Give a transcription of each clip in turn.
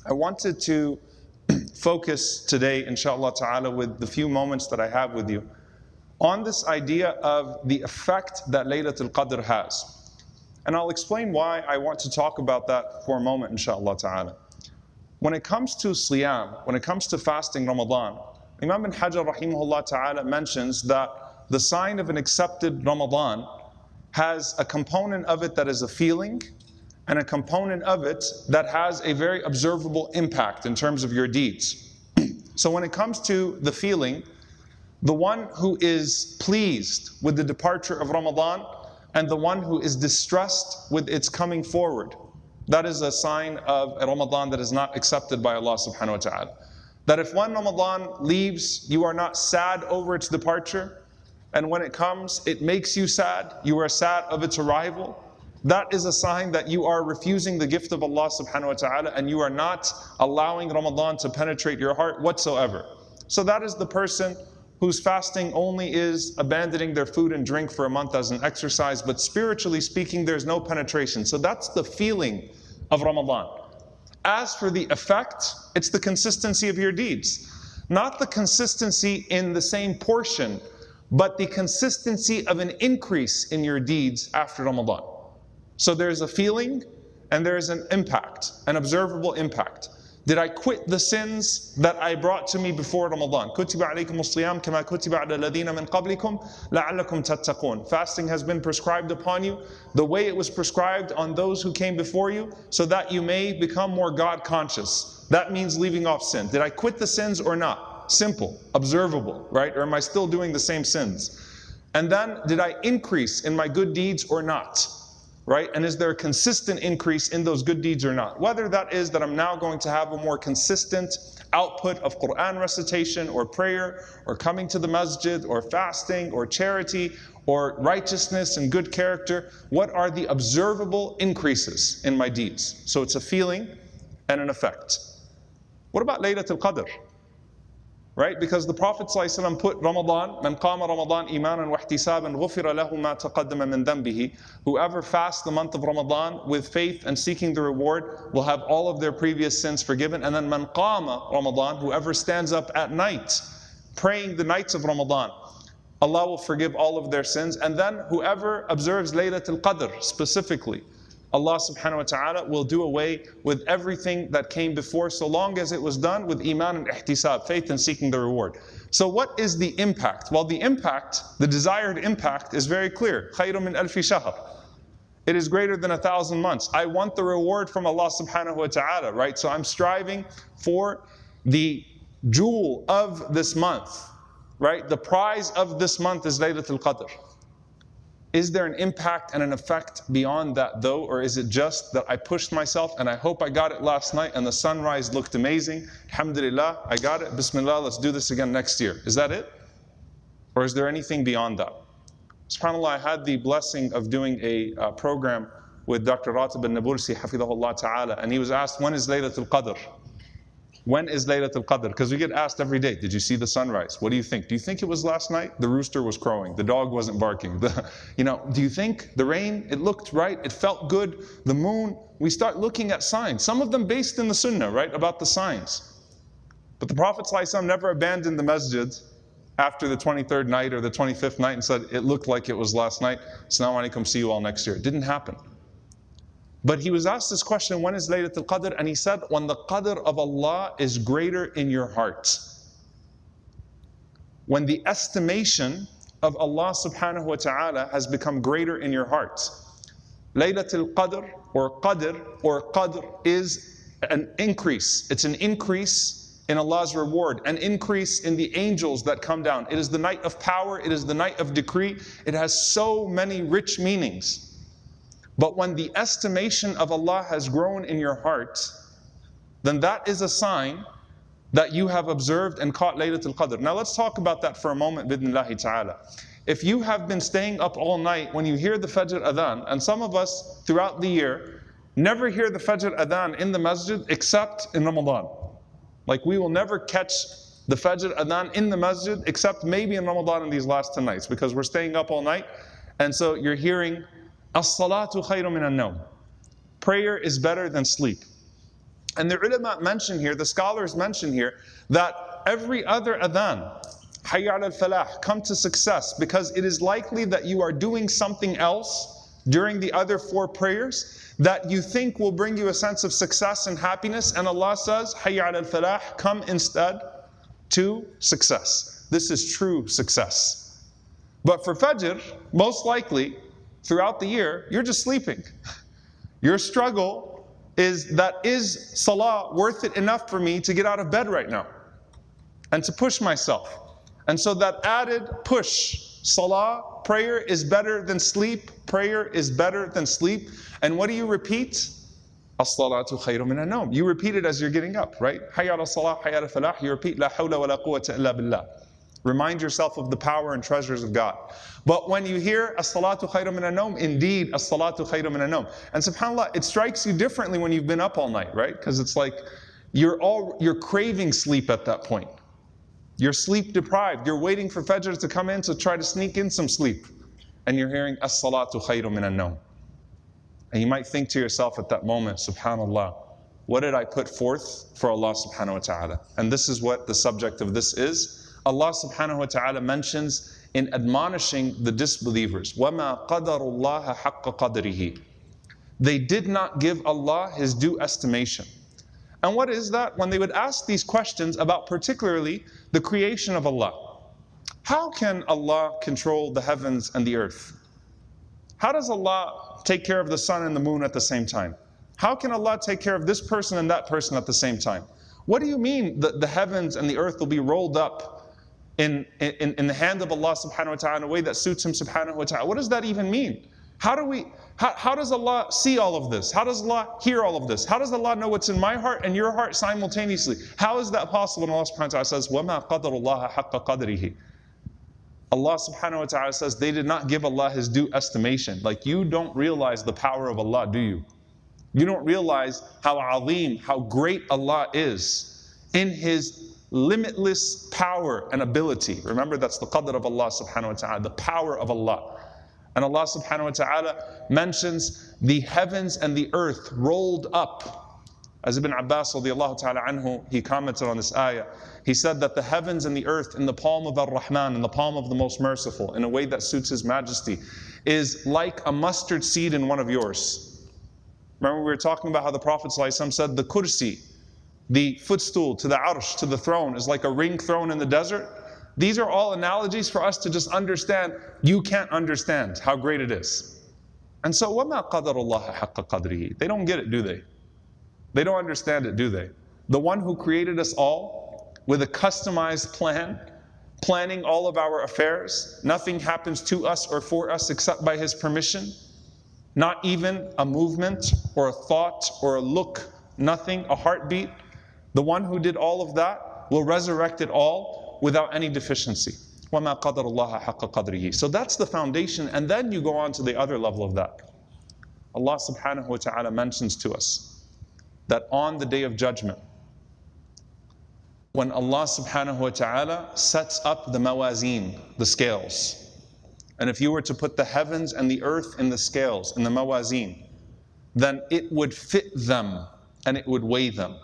I wanted to focus today, inshallah ta'ala, with the few moments that I have with you, on this idea of the effect that Laylatul Qadr has. And I'll explain why I want to talk about that for a moment, inshallah ta'ala. When it comes to Siyam, when it comes to fasting Ramadan, Imam bin Hajar rahimahullah ta'ala mentions that the sign of an accepted Ramadan has a component of it that is a feeling, and a component of it that has a very observable impact in terms of your deeds. So when it comes to the feeling, the one who is pleased with the departure of Ramadan and the one who is distressed with its coming forward, that is a sign of a Ramadan that is not accepted by Allah subhanahu wa ta'ala. That if one Ramadan leaves, you are not sad over its departure, and when it comes, it makes you sad, you are sad of its arrival, that is a sign that you are refusing the gift of Allah subhanahu wa ta'ala, and you are not allowing Ramadan to penetrate your heart whatsoever. So that is the person whose fasting only is abandoning their food and drink for a month as an exercise, but spiritually speaking, there's no penetration. So that's the feeling of Ramadan. As for the effect, it's the consistency of your deeds. Not the consistency in the same portion, but the consistency of an increase in your deeds after Ramadan. So there's a feeling and there's an impact, an observable impact. Did I quit the sins that I brought to me before Ramadan? كُتِبَ عَلَيْكُمُ الصِّيَامُ كَمَا كُتِبَ عَلَى الَّذِينَ مِنْ قَبْلِكُمْ لَعَلَّكُمْ تَتَّقُونَ. Fasting has been prescribed upon you the way it was prescribed on those who came before you, so that you may become more God conscious. That means leaving off sin. Did I quit the sins or not? Simple, observable, right? Or am I still doing the same sins? And then, did I increase in my good deeds or not? Right? And is there a consistent increase in those good deeds or not? Whether that is that I'm now going to have a more consistent output of Quran recitation or prayer or coming to the masjid or fasting or charity or righteousness and good character, what are the observable increases in my deeds? So it's a feeling and an effect. What about Laylatul Qadr? Right? Because the Prophet ﷺ put Ramadan, "Man qama Ramadan imanan wa ihtisaban ghufira lahu ma taqaddama min dhanbihi." Whoever fasts the month of Ramadan with faith and seeking the reward will have all of their previous sins forgiven. And then "Man qama Ramadan," whoever stands up at night praying the nights of Ramadan, Allah will forgive all of their sins. And then whoever observes Laylatul Qadr specifically, Allah subhanahu wa ta'ala will do away with everything that came before, so long as it was done with iman and ihtisab, faith and seeking the reward. So what is the impact? Well, the impact, the desired impact, is very clear. خَيْرٌ مِّنْ أَلْفِ شَهْرٍ. It is greater than 1,000 months. I want the reward from Allah subhanahu wa ta'ala, right? So I'm striving for the jewel of this month, right? The prize of this month is Laylatul Qadr. Is there an impact and an effect beyond that though, or is it just that I pushed myself and I hope I got it last night and the sunrise looked amazing, alhamdulillah, I got it, bismillah, let's do this again next year. Is that it? Or is there anything beyond that? SubhanAllah, I had the blessing of doing a program with Dr. Ratib al-Nabulsi, hafidhahullah ta'ala, and he was asked, when is Laylatul Qadr? When is Laylatul Qadr? Because we get asked every day, did you see the sunrise? What do you think? Do you think it was last night? The rooster was crowing. The dog wasn't barking. Do you think the rain, it looked right? It felt good. The moon, we start looking at signs. Some of them based in the sunnah, right? About the signs. But the Prophet ﷺ never abandoned the masjid after the 23rd night or the 25th night and said, it looked like it was last night. Assalamu alaikum, see you all next year. It didn't happen. But he was asked this question, when is Laylatul Qadr? And he said, when the Qadr of Allah is greater in your heart. When the estimation of Allah subhanahu wa ta'ala has become greater in your heart. Laylatul Qadr or Qadr is an increase. It's an increase in Allah's reward, an increase in the angels that come down. It is the night of power, it is the night of decree. It has so many rich meanings. But when the estimation of Allah has grown in your heart, then that is a sign that you have observed and caught Laylatul Qadr. Now let's talk about that for a moment, bidnillahi ta'ala. If you have been staying up all night when you hear the Fajr Adhan, and some of us throughout the year never hear the Fajr Adhan in the masjid except in Ramadan. Like we will never catch the Fajr Adhan in the masjid except maybe in Ramadan in these last 10 nights, because we're staying up all night, and so you're hearing As-salatu khayrun min an-nawm. Prayer is better than sleep. And the ulama mention here, the scholars mention here, that every other adhan, Hayya ala al-falah, come to success, because it is likely that you are doing something else during the other 4 prayers that you think will bring you a sense of success and happiness, and Allah says, Hayya ala al-falah, come instead to success. This is true success. But for Fajr, most likely, throughout the year, you're just sleeping. Your struggle is Salah worth it enough for me to get out of bed right now and to push myself? And so that added push, Salah, prayer is better than sleep, prayer is better than sleep. And what do you repeat? As-salatu khayru min an-nawm. You repeat it as you're getting up, right? Hayya ala salah, hayya ala falah. You repeat, la hawla wa la quwwata illa billah. Remind yourself of the power and treasures of God. But when you hear as-salatu khayru min an-nawm, indeed, as-salatu khayru min an-nawm. And subhanAllah, it strikes you differently when you've been up all night, right? Because it's like you're craving sleep at that point. You're sleep deprived. You're waiting for Fajr to come in to try to sneak in some sleep. And you're hearing as-salatu khayru min an-nawm. And you might think to yourself at that moment, subhanAllah, what did I put forth for Allah subhanahu wa ta'ala? And this is what the subject of this is. Allah subhanahu wa ta'ala mentions in admonishing the disbelievers, وَمَا قَدَرُ اللَّهَ حَقَّ قَدْرِهِ. They did not give Allah His due estimation. And what is that? When they would ask these questions about particularly the creation of Allah. How can Allah control the heavens and the earth? How does Allah take care of the sun and the moon at the same time? How can Allah take care of this person and that person at the same time? What do you mean that the heavens and the earth will be rolled up in the hand of Allah subhanahu wa ta'ala in a way that suits Him subhanahu wa ta'ala? What does that even mean? How does Allah see all of this? How does Allah hear all of this? How does Allah know what's in my heart and your heart simultaneously? How is that possible? And Allah subhanahu wa ta'ala says, وَمَا قَدَرُ اللَّهَ حَقَّ قَدْرِهِ. Allah subhanahu wa ta'ala says they did not give Allah His due estimation. Like, you don't realize the power of Allah, do you? You don't realize how azim, how great Allah is in His limitless power and ability. Remember, that's the qadr of Allah subhanahu wa ta'ala, the power of Allah. And Allah subhanahu wa ta'ala mentions the heavens and the earth rolled up. As Ibn Abbas radiallahu ta'ala anhu, he commented on this ayah. He said that the heavens and the earth in the palm of Ar-Rahman, in the palm of the Most Merciful, in a way that suits His Majesty, is like a mustard seed in one of yours. Remember, we were talking about how the Prophet ﷺ said the kursi, the footstool to the arsh, to the throne, is like a ring thrown in the desert. These are all analogies for us to just understand. You can't understand how great it is. And so, وَمَا قَدَرُ اللَّهَ حَقَّ قَدْرِهِ. They don't get it, do they? They don't understand it, do they? The one who created us all with a customized plan, planning all of our affairs. Nothing happens to us or for us except by His permission. Not even a movement or a thought or a look, nothing, a heartbeat. The one who did all of that will resurrect it all without any deficiency. وَمَا قَدَرُ اللَّهَ حَقَّ قَدْرِهِ. So that's the foundation, and then you go on to the other level of that. Allah subhanahu wa ta'ala mentions to us that on the Day of Judgment, when Allah subhanahu wa ta'ala sets up the mawazeen, the scales, and if you were to put the heavens and the earth in the scales, in the mawazeen, then it would fit them and it would weigh them.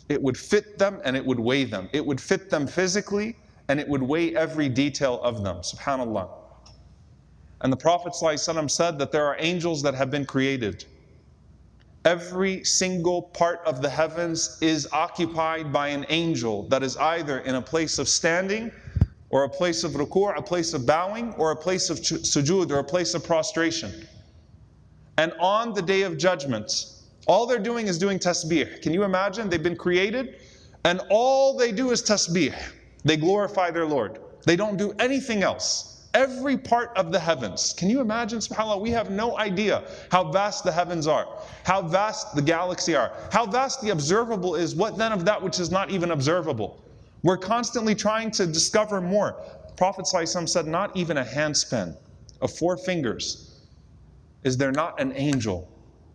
It would fit them and it would weigh them. It would fit them physically and it would weigh every detail of them. SubhanAllah. And the Prophet ﷺ said that there are angels that have been created. Every single part of the heavens is occupied by an angel that is either in a place of standing or a place of ruku', a place of bowing, or a place of sujood, or a place of prostration. And on the Day of Judgment, all they're doing is doing tasbih. Can you imagine? They've been created and all they do is tasbih. They glorify their Lord. They don't do anything else. Every part of the heavens. Can you imagine? SubhanAllah, we have no idea how vast the heavens are, how vast the galaxy are, how vast the observable is. What then of that which is not even observable? We're constantly trying to discover more. Prophet ﷺ said, not even a handspan of 4 fingers. Is there not an angel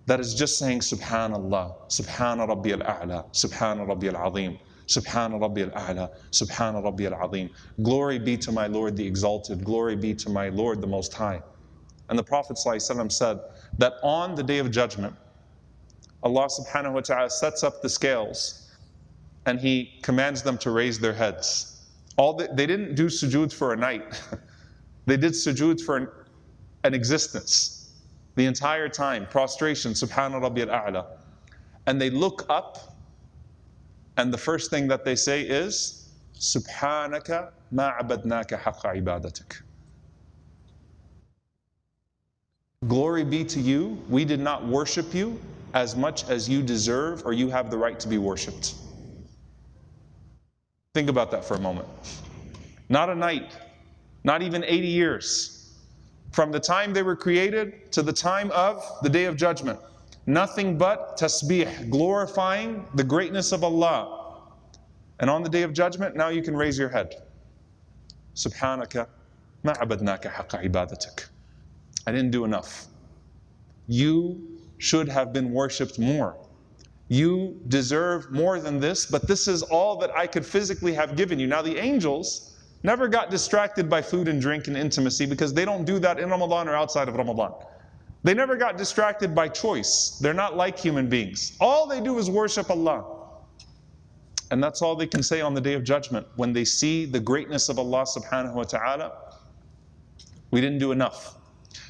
that is just saying, Subhanallah, Subhana Rabbi al-A'la, Subhana Rabbi al-Azim, Subhana Rabbi al-A'la, Subhana Rabbi al-Azim. Glory be to my Lord the Exalted, glory be to my Lord the Most High. And the Prophet ﷺ said that on the Day of Judgment, Allah subhanahu wa ta'ala sets up the scales and He commands them to raise their heads. They didn't do sujood for a night. They did sujood for an existence. The entire time, prostration, Subhana Rabbi al-A'la. And they look up, and the first thing that they say is, Subhanaka ma abadnaka haqqa ibadatik. Glory be to you, we did not worship you as much as you deserve or you have the right to be worshipped. Think about that for a moment. Not a night, not even 80 years. From the time they were created to the time of the Day of Judgment. Nothing but tasbih, glorifying the greatness of Allah. And on the Day of Judgment, now you can raise your head. Subhanaka ma abadnaka haqqa ibadatik. I didn't do enough. You should have been worshipped more. You deserve more than this, but this is all that I could physically have given you. Now the angels never got distracted by food and drink and intimacy because they don't do that in Ramadan or outside of Ramadan. They never got distracted by choice. They're not like human beings. All they do is worship Allah. And that's all they can say on the Day of Judgment when they see the greatness of Allah subhanahu wa ta'ala. We didn't do enough.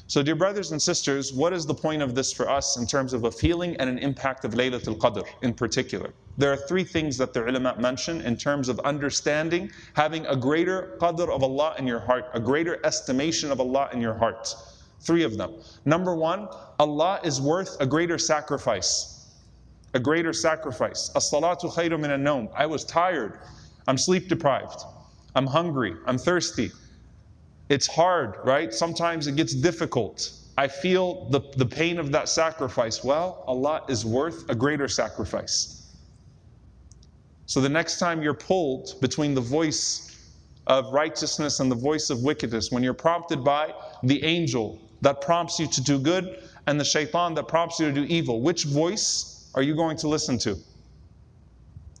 So dear brothers and sisters, what is the point of this for us in terms of a feeling and an impact of Laylatul Qadr in particular? There are three things that the ulama mention in terms of understanding, having a greater qadr of Allah in your heart, a greater estimation of Allah in your heart. Three of them. Number one, Allah is worth a greater sacrifice. A greater sacrifice. As-salatu khayru min an-nawm. I was tired. I'm sleep deprived. I'm hungry. I'm thirsty. It's hard, right? Sometimes it gets difficult. I feel the pain of that sacrifice. Well, Allah is worth a greater sacrifice. So the next time you're pulled between the voice of righteousness and the voice of wickedness, when you're prompted by the angel that prompts you to do good and the shaitan that prompts you to do evil, which voice are you going to listen to?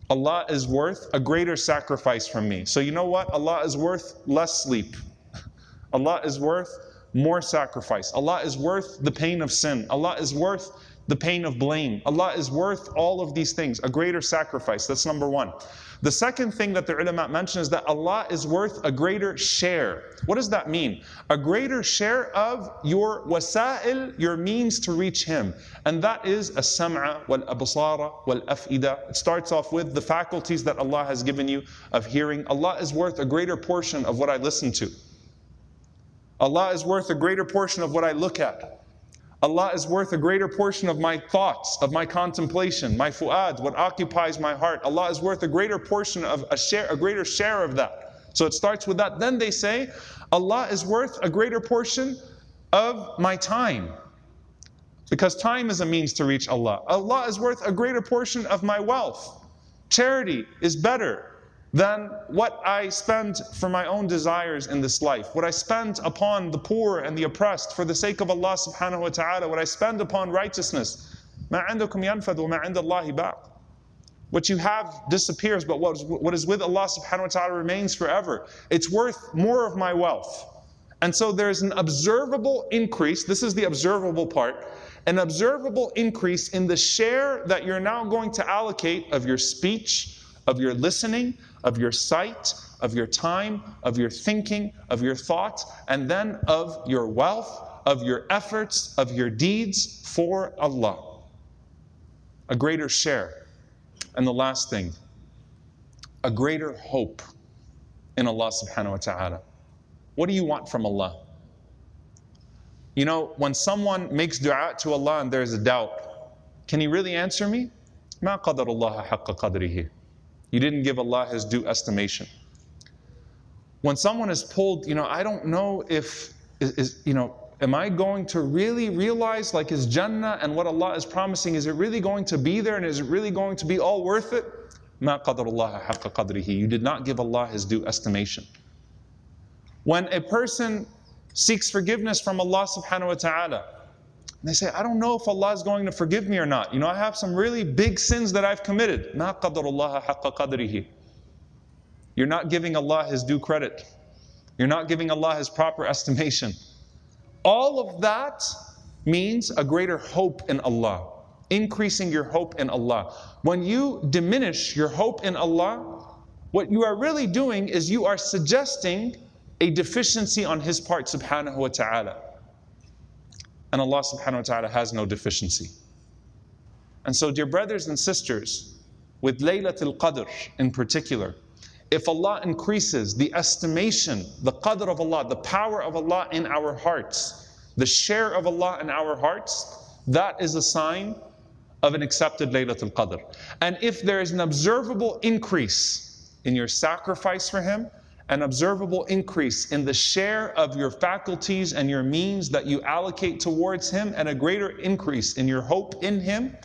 Allah is worth a greater sacrifice from me. So you know what? Allah is worth less sleep. Allah is worth more sacrifice. Allah is worth the pain of sin. Allah is worth the pain of blame. Allah is worth all of these things, a greater sacrifice. That's number one. The second thing that the ulama mention is that Allah is worth a greater share. What does that mean? A greater share of your wasa'il, your means to reach Him. And that is as-sam'a wal-absara wal-af'ida. It starts off with the faculties that Allah has given you of hearing. Allah is worth a greater portion of what I listen to. Allah is worth a greater portion of what I look at. Allah is worth a greater portion of my thoughts, of my contemplation, my fu'ad, what occupies my heart. Allah is worth a greater portion of a greater share of that. So it starts with that. Then they say, Allah is worth a greater portion of my time. Because time is a means to reach Allah. Allah is worth a greater portion of my wealth. Charity is better than what I spend for my own desires in this life. What I spend upon the poor and the oppressed for the sake of Allah subhanahu wa ta'ala. What I spend upon righteousness. مَا عِنْدَكُمْ يَنْفَدُ وَمَا عِنْدَ اللَّهِ بَاقٍ. What you have disappears, but what is with Allah subhanahu wa ta'ala remains forever. It's worth more of my wealth. And so there's an observable increase. This is the observable part. An observable increase in the share that you're now going to allocate of your speech, of your listening, of your sight, of your time, of your thinking, of your thought, and then of your wealth, of your efforts, of your deeds for Allah. A greater share. And the last thing, a greater hope in Allah subhanahu wa ta'ala. What do you want from Allah? You know, when someone makes dua to Allah and there's a doubt, can He really answer me? مَا قَدَرُ اللَّهَ حَقَّ قَدْرِهِ. You didn't give Allah His due estimation. When someone is pulled, I don't know if, am I going to really realize like His Jannah and what Allah is promising, is it really going to be there and is it really going to be all worth it? مَا قَدَرُ اللَّهَ حَقَّ قَدْرِهِ. You did not give Allah His due estimation. When a person seeks forgiveness from Allah subhanahu wa ta'ala, they say, I don't know if Allah is going to forgive me or not. I have some really big sins that I've committed. مَا قَدَرُ اللَّهَ حَقَّ قَدْرِهِ. You're not giving Allah His due credit. You're not giving Allah His proper estimation. All of that means a greater hope in Allah. increasing your hope in Allah. When you diminish your hope in Allah, what you are really doing is you are suggesting a deficiency on His part, subhanahu wa ta'ala. And Allah subhanahu wa ta'ala has no deficiency. And so, dear brothers and sisters, with Laylatul Qadr in particular, if Allah increases the estimation, the qadr of Allah, the power of Allah in our hearts, the share of Allah in our hearts, that is a sign of an accepted Laylatul Qadr. And if there is an observable increase in your sacrifice for Him, an observable increase in the share of your faculties and your means that you allocate towards Him, and a greater increase in your hope in Him,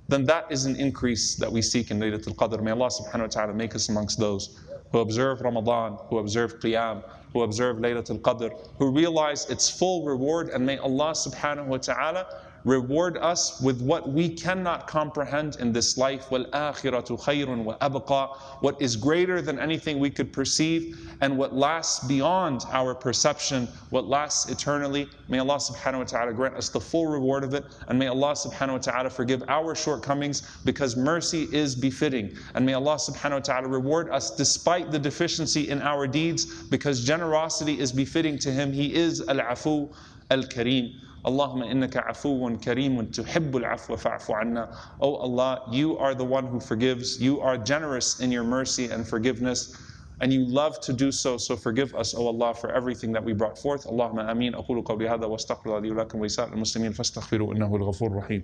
then that is an increase that we seek in Laylatul Qadr. May Allah subhanahu wa ta'ala make us amongst those who observe Ramadan, who observe Qiyam, who observe Laylatul Qadr, who realize its full reward, and may Allah subhanahu wa ta'ala reward us with what we cannot comprehend in this life. وَالْآخِرَةُ خَيْرٌ وَأَبْقَى. What is greater than anything we could perceive, and what lasts beyond our perception, what lasts eternally. May Allah subhanahu wa ta'ala grant us the full reward of it, and may Allah subhanahu wa ta'ala forgive our shortcomings, because mercy is befitting. And may Allah subhanahu wa ta'ala reward us despite the deficiency in our deeds, because generosity is befitting to Him. He is Al-Afu Al-Kareem. Allahumma innaka afuwun kareemun tuhibbul afwa fa'fu anna. Oh Allah, You are the one who forgives. You are generous in Your mercy and forgiveness, and You love to do so. So forgive us, O Allah, for everything that we brought forth. Allahumma ameen. Aqulu qawli hadha wa astaghfirullaha li wa lakum wa lisa'il muslimin fastaghfiru innahu al-ghafurur rahim.